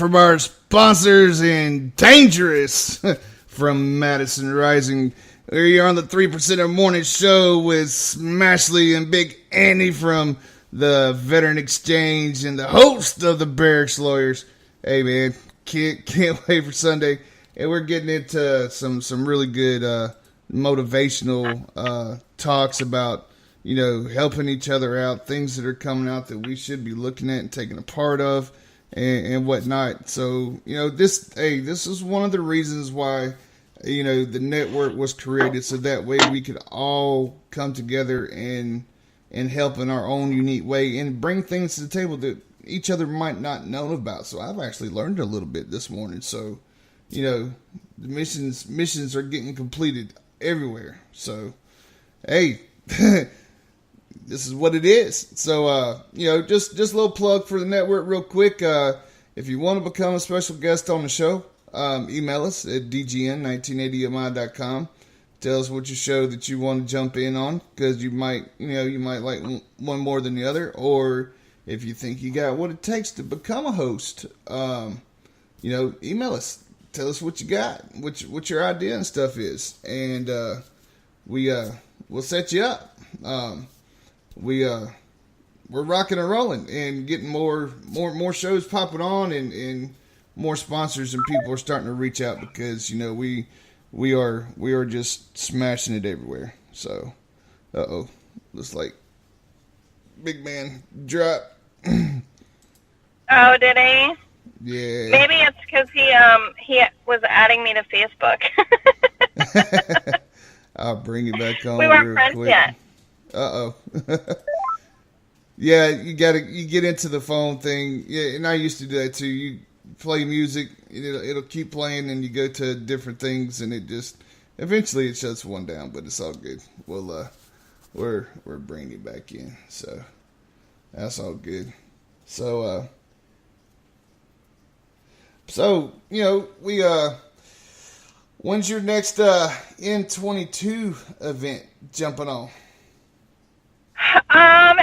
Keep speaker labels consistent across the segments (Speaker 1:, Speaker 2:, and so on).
Speaker 1: from our sponsors and Dangerous from Madison Rising. We are on the 3% Morning Show with Smashley and Big Andy from the Veteran Exchange and the host of the Barracks Lawyers. Hey man, can't wait for Sunday. And we're getting into some really good motivational talks about, you know, helping each other out, things that are coming out that we should be looking at and taking a part of and whatnot. So, you know, this is one of the reasons why, you know, the network was created, so that way we could all come together and help in our own unique way and bring things to the table that each other might not know about. So I've actually learned a little bit this morning. So, you know, the missions are getting completed everywhere. So, hey, this is what it is. So, you know, just a little plug for the network real quick. If you want to become a special guest on the show, email us at dgn1980mi.com. Tell us what your show that you want to jump in on, because you might like one more than the other, or if you think you got what it takes to become a host, you know, email us. Tell us what you got, what your idea and stuff is, and we'll set you up. We're rocking and rolling and getting more shows popping on, and more sponsors and people are starting to reach out, because, you know, we are just smashing it everywhere. So, looks like big man drop.
Speaker 2: Oh, did he?
Speaker 1: Yeah.
Speaker 2: Maybe it's because he was adding me to Facebook.
Speaker 1: I'll bring you back on.
Speaker 2: We weren't friends yet.
Speaker 1: Yeah, you get into the phone thing. Yeah, and I used to do that too. You play music, it'll keep playing, and you go to different things, and it just eventually it shuts one down. But it's all good. We're bringing you back in, so that's all good. So you know, we when's your next N22 event jumping on?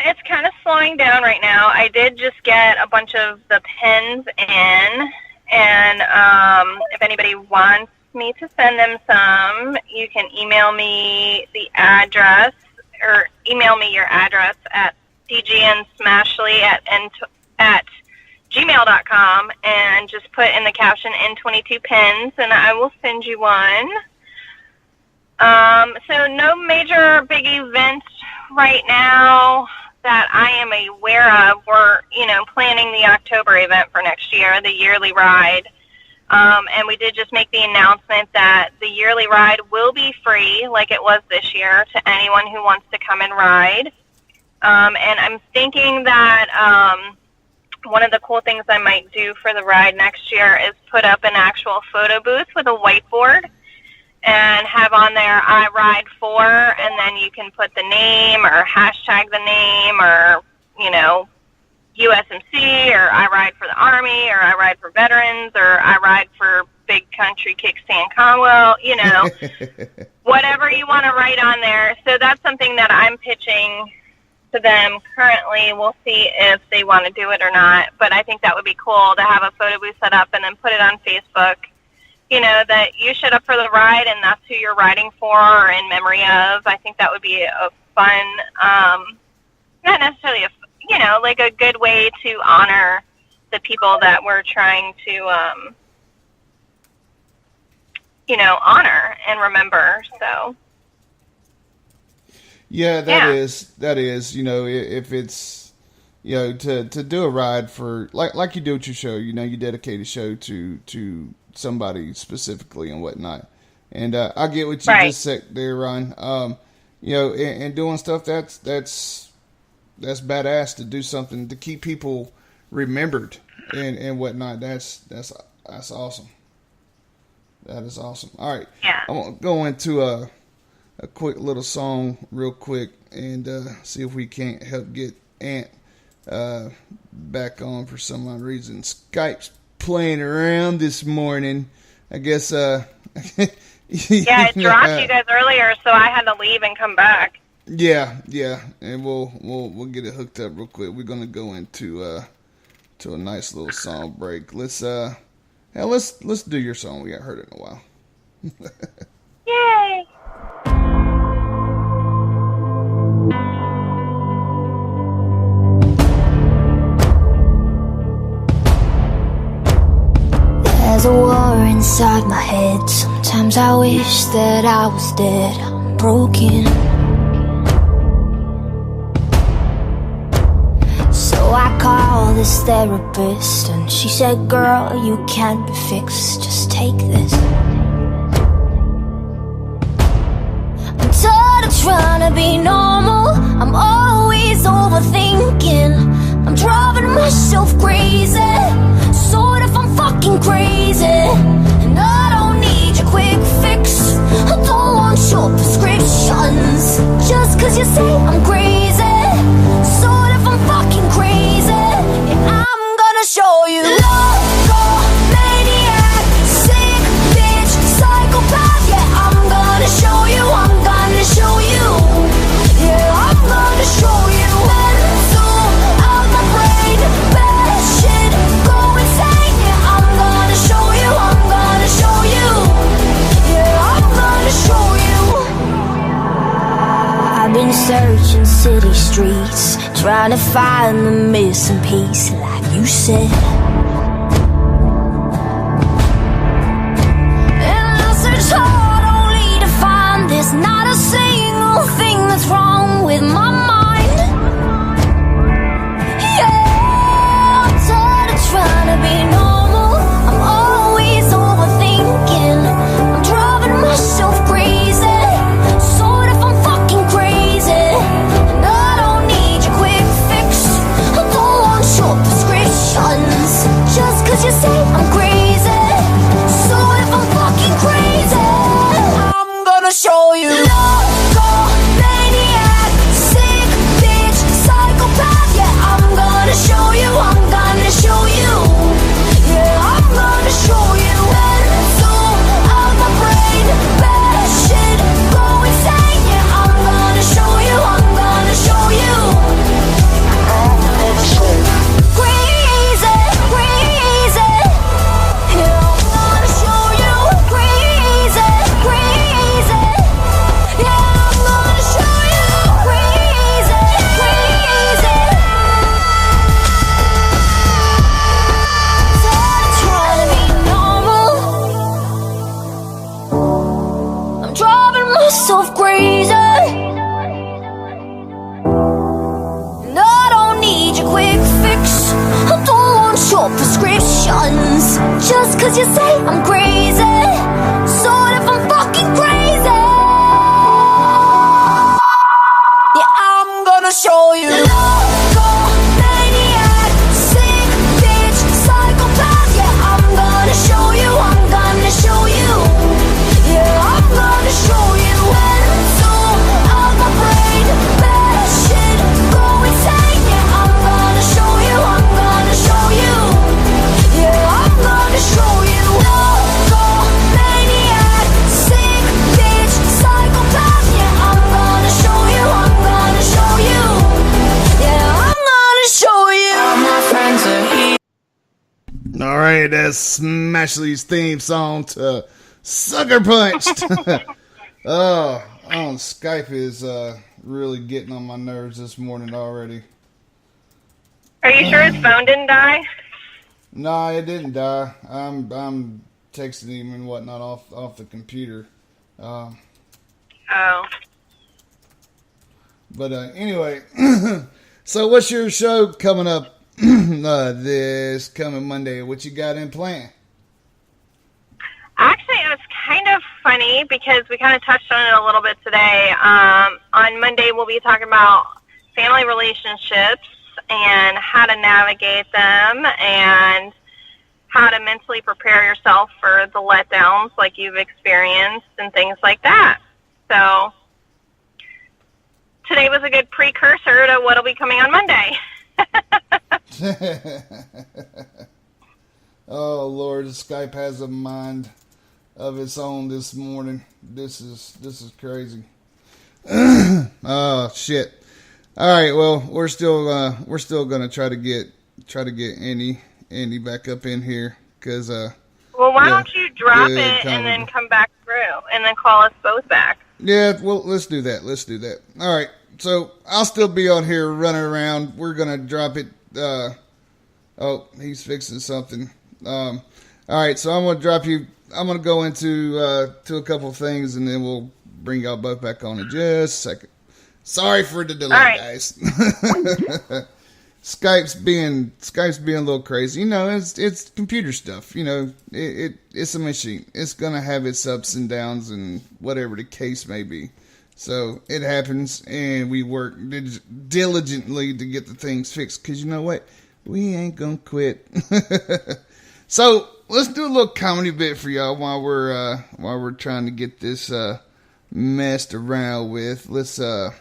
Speaker 2: It's kind of slowing down right now. I did just get a bunch of the pins in, and if anybody wants me to send them some, you can email me the address, or email me your address at dgnsmashley@gmail.com, and just put in the caption N22 pins, and I will send you one. So no major big events right now that I am aware of. We're, you know, planning the October event for next year, the yearly ride. And we did just make the announcement that the yearly ride will be free, like it was this year, to anyone who wants to come and ride. And I'm thinking that one of the cool things I might do for the ride next year is put up an actual photo booth with a whiteboard and have on there I ride for, and then you can put the name or hashtag the name, or, you know, USMC, or I ride for the Army, or I ride for veterans, or I ride for Big Country Kickstand Conwell, you know, whatever you want to write on there. So that's something that I'm pitching to them currently. We'll see if they want to do it or not, but I think that would be cool to have a photo booth set up and then put it on Facebook. You know, that you showed up for the ride and that's who you're riding for or in memory of. I think that would be a fun, not necessarily you know, like a good way to honor the people that we're trying to, you know, honor and remember. So.
Speaker 1: Yeah, that is, you know, if it's, you know, to do a ride for, like you do with your show, you know, you dedicate a show to somebody specifically and whatnot. And I get what you just said there, Ron. You know, and doing stuff that's badass, to do something to keep people remembered and whatnot. That's awesome. That is awesome. All right.
Speaker 2: Yeah.
Speaker 1: I'm gonna go into a quick little song real quick and see if we can't help get Ant back on for some odd reason. Skype's playing around this morning. I guess
Speaker 2: yeah, it dropped you guys earlier, so I had to leave and come back.
Speaker 1: Yeah, and we'll get it hooked up real quick. We're gonna go into to a nice little song break. Let's do your song. We haven't heard it in a while.
Speaker 2: Yay!
Speaker 3: There's a war inside my head. Sometimes I wish that I was dead. I'm broken. So I called this therapist, and she said, girl, you can't be fixed, just take this. I'm tired of trying to be normal. I'm always overthinking. I'm driving myself crazy. Sort of, I'm fucking crazy. And I don't need your quick fix. I don't want your prescriptions. Just cause you say I'm crazy. Sort of, I'm fucking crazy. Yeah, I'm gonna show you. Loco, maniac, sick bitch, psychopath. Yeah, I'm gonna show you. I'm gonna show you. Yeah, I'm gonna show you. Mental out my brain, bad shit, go insane. Yeah, I'm gonna show you. I'm gonna show you. Yeah, I'm gonna show you. I've been searching city streets, trying to find the missing piece, like you said. And I searched hard only to find there's not a single thing that's wrong with my mind. Yeah, I'm tired of trying to be normal. I'm always overthinking. I'm driving myself crazy. Sort of, I'm fucking crazy. And I don't need your quick fix. I don't want your prescriptions. Just cause you say I'm crazy. Sort of, I'm fucking crazy. I'm gonna show you. Loco, maniac, sick bitch, psychopath. Yeah, I'm gonna show you. I'm gonna show you. Yeah, I'm gonna show you. Mental out my brain, bad shit, go insane. Yeah, I'm gonna show you. I'm gonna show you. Crazy, crazy. Yeah, I'm gonna show you. Crazy, crazy. Yeah, I'm gonna show you. Crazy, crazy. Trying to be normal. I'm driving myself crazy. And I don't need your quick fix. I don't want your prescriptions. Just cause you say I'm crazy. Sort of, I'm fucking crazy. Yeah, I'm gonna show you. Loco, maniac, sick bitch, psychopath. Yeah, I'm gonna show you. I'm gonna show you. Yeah, I'm gonna show you. Mental out my brain, bad shit, go insane. Yeah, I'm gonna show you. I'm gonna show you. Yeah, I'm gonna show you. Loco, maniac, sick bitch, psychopath. Yeah, I'm gonna show you. I'm gonna show you. Yeah, I'm gonna show you. All my friends are here.
Speaker 1: All right, that's Smashley's theme song to Sucker Punched. Oh, on Skype is really getting on my nerves this morning already.
Speaker 2: Are you sure his phone didn't die?
Speaker 1: No, it didn't die. I'm texting him and whatnot off the computer.
Speaker 2: Oh.
Speaker 1: But anyway, so what's your show coming up this coming Monday? What you got in plan?
Speaker 2: Actually, it was kind of funny because we kind of touched on it a little bit today. On Monday, we'll be talking about family relationships and how to navigate them and how to mentally prepare yourself for the letdowns like you've experienced and things like that. So today was a good precursor to what will be coming on Monday.
Speaker 1: Oh Lord, Skype has a mind of its own this morning. This is crazy. Oh shit. All right, well, we're still gonna try to get try to get Andy back up in here because
Speaker 2: Well, why
Speaker 1: yeah,
Speaker 2: don't you drop
Speaker 1: good
Speaker 2: it and then
Speaker 1: comedy.
Speaker 2: come back through and then call us both back?
Speaker 1: Yeah, well, let's do that. All right, so I'll still be on here running around. We're gonna drop it. Oh, he's fixing something. All right, so I'm gonna drop you. I'm gonna go into to a couple things, and then we'll bring y'all both back on in just a second. Sorry for the delay,
Speaker 2: All right.
Speaker 1: guys. Skype's being a little crazy. You know, it's computer stuff. You know, it's a machine. It's gonna have its ups and downs and whatever the case may be. So it happens, and we work diligently to get the things fixed. Cause you know what, we ain't gonna quit. So let's do a little comedy bit for y'all while we're trying to get this messed around with. Let's go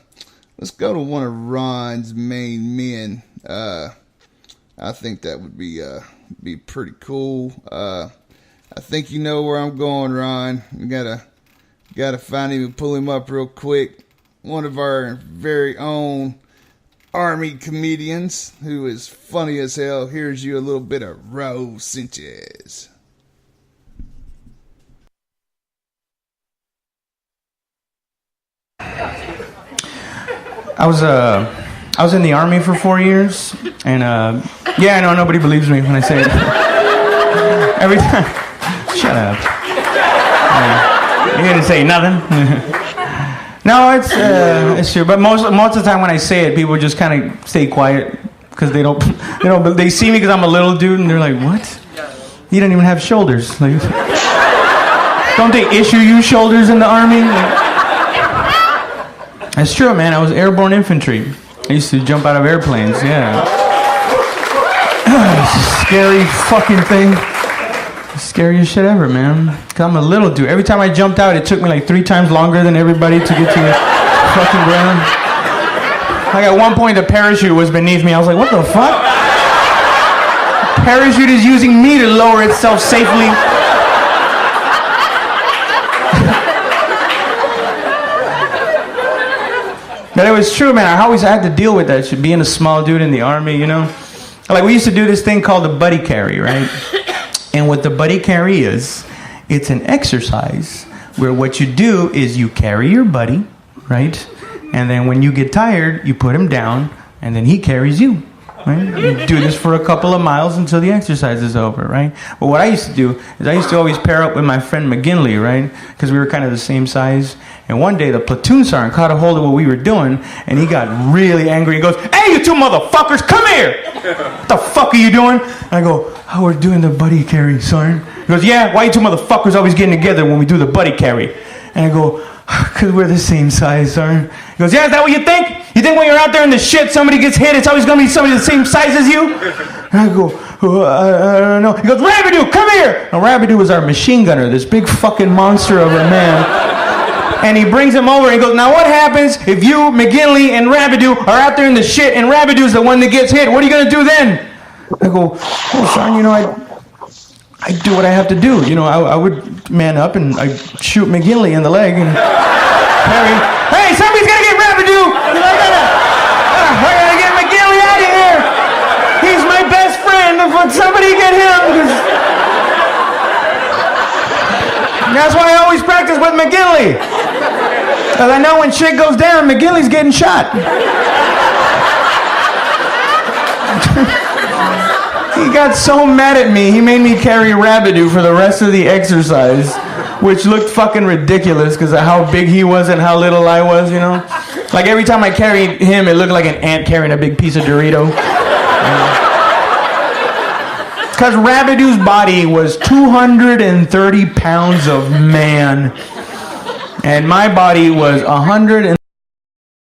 Speaker 1: to one of Ron's main men. I think that would be pretty cool. I think you know where I'm going, Ron. You gotta find him and pull him up real quick. One of our very own Army comedians who is funny as hell. Here's you a little bit of Ro Sanchez.
Speaker 4: I was in the Army for 4 years, and yeah, I know nobody believes me when I say it. Every time, shut up. You didn't say nothing. No, it's true. But most of the time when I say it, people just kind of stay quiet because they don't, but they see me because I'm a little dude, and they're like, "What? You don't even have shoulders. Like, don't they issue you shoulders in the Army?" It's true, man. I was airborne infantry. I used to jump out of airplanes. Yeah. It's a scary fucking thing. Scariest shit ever, man. Cause I'm a little dude. Every time I jumped out, it took me like 3 times longer than everybody to get to the fucking ground. Like at one point, the parachute was beneath me. I was like, what the fuck? Parachute is using me to lower itself safely. But it was true, man. I always had to deal with that shit, being a small dude in the Army, you know? Like, we used to do this thing called the buddy carry, right? And what the buddy carry is, it's an exercise where what you do is you carry your buddy, right? And then when you get tired, you put him down, and then he carries you, right? You do this for a couple of miles until the exercise is over, right? But what I used to do is I used to always pair up with my friend McGinley, right? Because we were kind of the same size. And one day, the platoon sergeant caught a hold of what we were doing, and he got really angry. He goes, "Hey, you two motherfuckers, come here! What the fuck are you doing?" And I go, "Oh, we're doing the buddy carry, sergeant." He goes, "Yeah, why you two motherfuckers always getting together when we do the buddy carry?" And I go, "Because we're the same size, sergeant." He goes, "Yeah, is that what you think? You think when you're out there in the shit, somebody gets hit, it's always going to be somebody the same size as you?" And I go, I don't know. He goes, "Rabideau, come here!" Now, Rabideau was our machine gunner, this big fucking monster of a man. And he brings him over and he goes, "Now what happens if you, McGinley, and Rabideau are out there in the shit and Rabideau's the one that gets hit? What are you going to do then?" I go, "Oh, son, you know, I do what I have to do. You know, I would man up and I shoot McGinley in the leg and carry. Hey, somebody's got to get Rabideau. You know, I gotta get McGinley out of here. He's my best friend. Somebody get him." That's why I always practice with McGinley. Because I know when shit goes down, McGinley's getting shot. He got so mad at me, he made me carry Rabideau for the rest of the exercise, which looked fucking ridiculous because of how big he was and how little I was, you know? Like every time I carried him, it looked like an ant carrying a big piece of Dorito. Because Rabideau's body was 230 pounds of man. And my body was 100